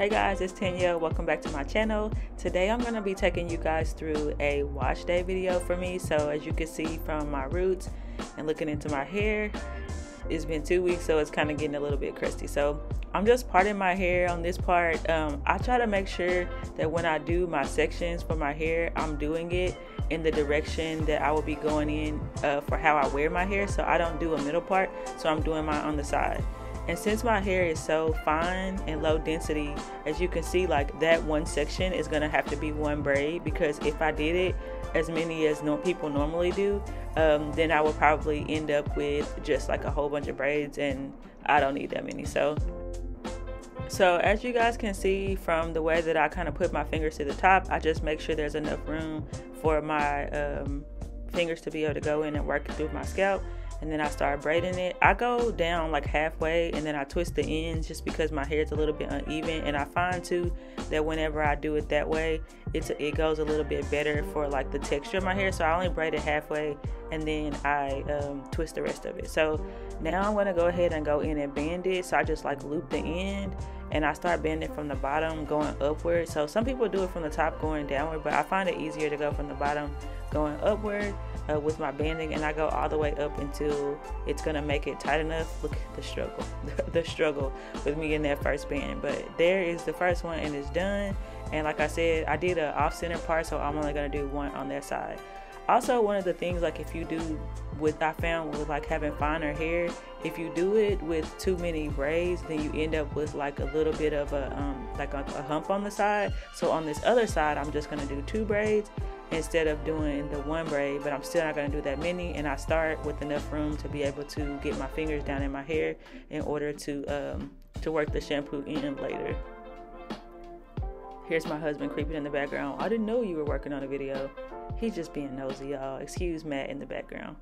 Hey guys, it's Tanya. Welcome back to my channel. Today I'm going to be taking you guys through a wash day video for me. So as you can see from my roots and looking into my hair, it's been 2 weeks, so it's kind of getting a little bit crusty. So I'm just parting my hair on this part. I try to make sure that when I do my sections for my hair, I'm doing it in the direction that I will be going in for how I wear my hair. So I don't do a middle part, so I'm doing mine on the side. And since my hair is so fine and low density, as you can see, like that one section is gonna have to be one braid, because if I did it as many as people normally do, then I would probably end up with just like a whole bunch of braids, and I don't need that many. So as you guys can see from the way that I kind of put my fingers to the top, I just make sure there's enough room for my fingers to be able to go in and work through my scalp. And then I start braiding it. I go down like halfway and then I twist the ends just because my hair is a little bit uneven. And I find too that whenever I do it that way, it goes a little bit better for like the texture of my hair. So I only braid it halfway and then I twist the rest of it. So now I'm gonna go ahead and go in and bend it. So I just like loop the end and I start bending from the bottom going upward. So some people do it from the top going downward, but I find it easier to go from the bottom going upward with my banding, and I go all the way up until it's gonna make it tight enough. Look at the struggle the struggle with me in that first band, but there is the first one and it's done. And like I said, I did an off-center part, so I'm only gonna do one on that side. Also, one of the things, like if you do I found with like having finer hair, if you do it with too many braids, then you end up with like a little bit of a hump on the side. So on this other side, I'm just gonna do 2 braids instead of doing the 1 braid, but I'm still not going to do that many. And I start with enough room to be able to get my fingers down in my hair in order to work the shampoo in later. Here's my husband creeping in the background. I didn't know you were working on a video. He's just being nosy, y'all. Excuse Matt in the background.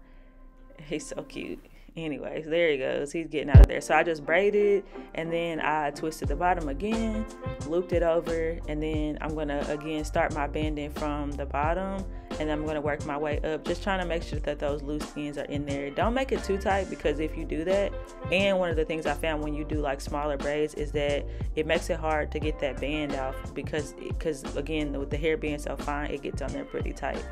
He's so cute. Anyways, there he goes. He's getting out of there. So I just braided and then I twisted the bottom again, looped it over, and then I'm going to again start my banding from the bottom, and I'm going to work my way up, just trying to make sure that those loose ends are in there. Don't make it too tight, because if you do that, and one of the things I found when you do like smaller braids is that it makes it hard to get that band off, because again, with the hair being so fine, it gets on there pretty tight.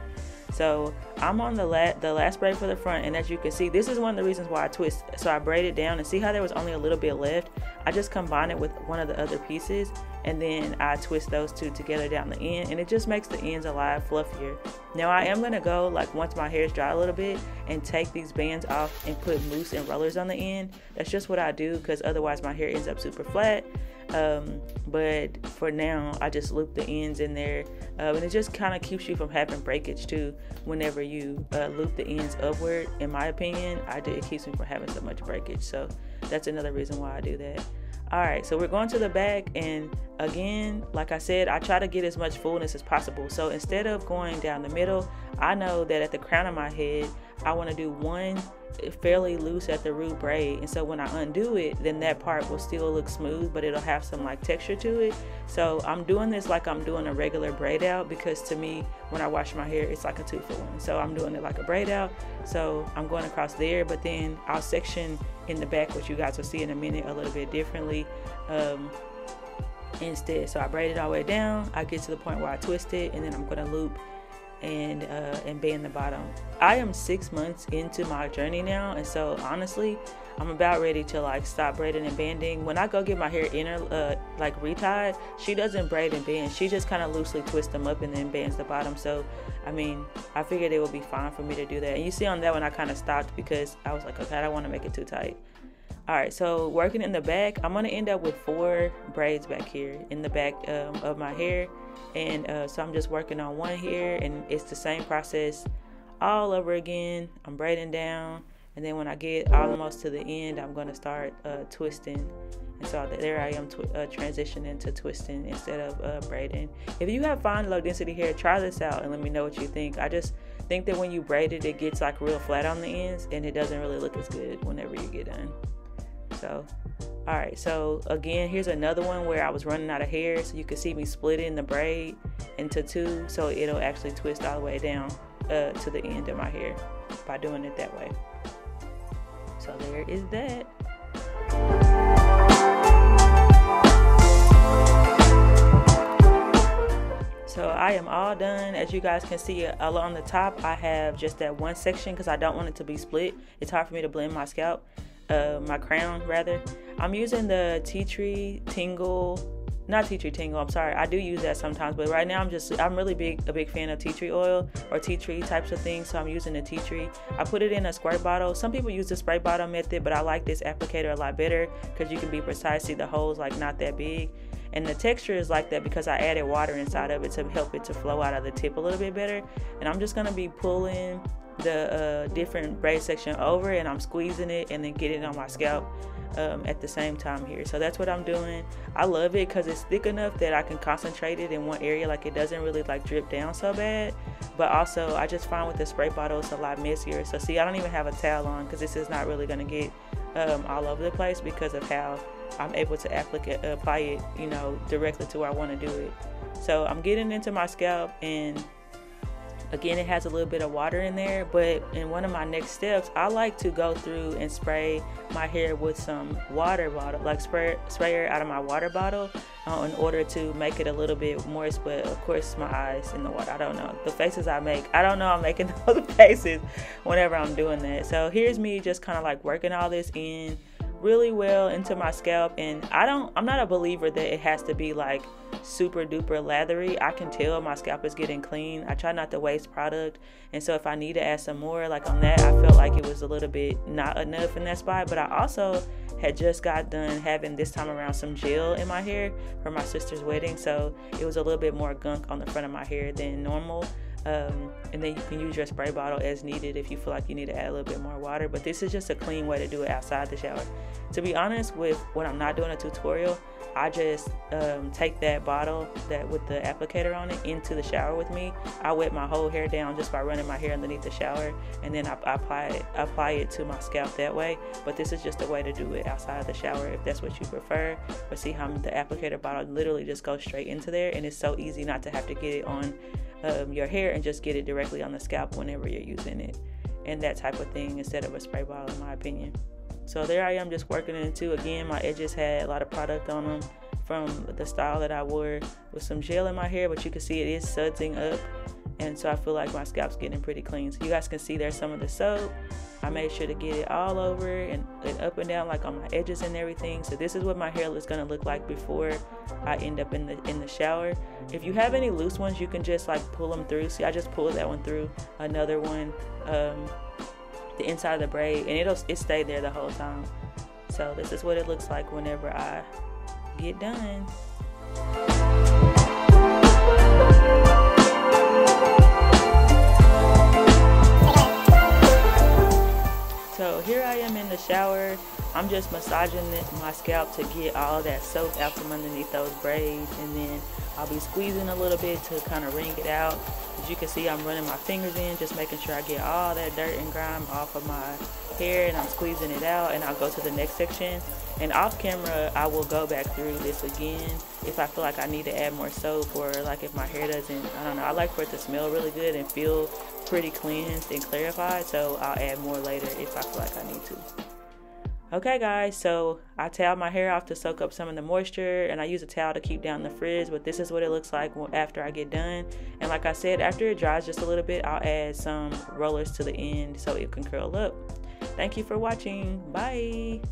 So I'm on the last braid for the front, and as you can see, this is one of the reasons why I twist. So I braid it down, and see how there was only a little bit left? I just combine it with one of the other pieces, and then I twist those two together down the end, and it just makes the ends a lot fluffier. Now I am gonna go, like once my hair is dry a little bit, and take these bands off and put mousse and rollers on the end. That's just what I do, because otherwise my hair ends up super flat. But for now, I just loop the ends in there, and it just kind of keeps you from having breakage too whenever you loop the ends upward. In my opinion, it keeps me from having so much breakage. So that's another reason why I do that. Alright, so we're going to the back, and again, like I said, I try to get as much fullness as possible. So instead of going down the middle, I know that at the crown of my head, I want to do one fairly loose at the root braid, and so when I undo it, then that part will still look smooth, but it'll have some like texture to it. So I'm doing this like I'm doing a regular braid out, because to me, when I wash my hair, it's like a 2-for-1. So I'm doing it like a braid out. So I'm going across there, but then I'll section in the back, which you guys will see in a minute, a little bit differently instead. So I braid it all the way down, I get to the point where I twist it, and then I'm going to loop and band the bottom. I am 6 months into my journey now, and so honestly, I'm about ready to like stop braiding and banding. When I go get my hair like retied, she doesn't braid and band. She just kind of loosely twists them up and then bands the bottom. So I mean, I figured it would be fine for me to do that. And you see on that one, I kind of stopped because I was like, okay, I don't want to make it too tight. Alright, so working in the back, I'm going to end up with 4 braids back here in the back of my hair. And so I'm just working on one here, and it's the same process all over again. I'm braiding down, and then when I get almost to the end, I'm going to start twisting. And so there I am transitioning to twisting instead of braiding. If you have fine low density hair, try this out and let me know what you think. I just think that when you braid it, it gets like real flat on the ends, and it doesn't really look as good whenever you get done. So alright, so again, here's another one where I was running out of hair, so you can see me splitting the braid into 2, so it'll actually twist all the way down to the end of my hair by doing it that way. So there is that. as you guys can see along the top, I have just that one section because I don't want it to be split. It's hard for me to blend my scalp, my crown rather. I'm using the tea tree tingle, not tea tree tingle, I'm sorry, I do use that sometimes, but right now I'm really a big fan of tea tree oil or tea tree types of things, so I'm using the tea tree. I put it in a squirt bottle. Some people use the spray bottle method, but I like this applicator a lot better because you can be precise, see the holes like not that big, and the texture is like that because I added water inside of it to help it to flow out of the tip a little bit better. And I'm just gonna be pulling the different braid section over, and I'm squeezing it and then getting it on my scalp at the same time here. So that's what I'm doing. I love it because it's thick enough that I can concentrate it in one area, like it doesn't really like drip down so bad. But also I just find with the spray bottle it's a lot messier. So see, I don't even have a towel on because this is not really going to get all over the place because of how I'm able to apply it, you know, directly to where I want to do it. So I'm getting into my scalp, and again, it has a little bit of water in there, but in one of my next steps, I like to go through and spray my hair with some water bottle, like spray it out of my water bottle in order to make it a little bit moist. But of course, my eyes in the water, I don't know. The faces I make, I don't know I'm making those faces whenever I'm doing that. So here's me just kind of like working all this in really well into my scalp, and I'm not a believer that it has to be like super duper lathery. I can tell my scalp is getting clean. I try not to waste product, and so if I need to add some more, like on that, I felt like it was a little bit not enough in that spot. But I also had just got done having this time around some gel in my hair for my sister's wedding, so it was a little bit more gunk on the front of my hair than normal. And then you can use your spray bottle as needed if you feel like you need to add a little bit more water, but this is just a clean way to do it outside the shower. To be honest, with when I'm not doing a tutorial, I just take that bottle with the applicator on it into the shower with me. I wet my whole hair down just by running my hair underneath the shower, and then I apply it to my scalp that way. But this is just a way to do it outside of the shower if that's what you prefer. But see how the applicator bottle literally just goes straight into there, and it's so easy not to have to get it on your hair and just get it directly on the scalp whenever you're using it, and that type of thing instead of a spray bottle, in my opinion. So there I am, just working it into. Again, my edges had a lot of product on them from the style that I wore with some gel in my hair, but you can see it is sudsing up, and so I feel like my scalp's getting pretty clean. So you guys can see there's some of the soap. I made sure to get it all over and up and down, like on my edges and everything. So this is what my hair is going to look like before I end up in the shower. If you have any loose ones, you can just like pull them through. See, I just pulled that one through, another one, the inside of the braid, and it stayed there the whole time. So this is what it looks like whenever I get done. So here I am in the shower. I'm just massaging my scalp to get all that soap out from underneath those braids, and then I'll be squeezing a little bit to kind of wring it out. As you can see, I'm running my fingers in, just making sure I get all that dirt and grime off of my hair, and I'm squeezing it out, and I'll go to the next section. And off camera, I will go back through this again if I feel like I need to add more soap, or like if my hair doesn't, I don't know, I like for it to smell really good and feel pretty cleansed and clarified, so I'll add more later if I feel like I need to. Okay guys, so I towel my hair off to soak up some of the moisture, and I use a towel to keep down the frizz, but this is what it looks like after I get done. And like I said, after it dries just a little bit, I'll add some rollers to the end so it can curl up. Thank you for watching. Bye.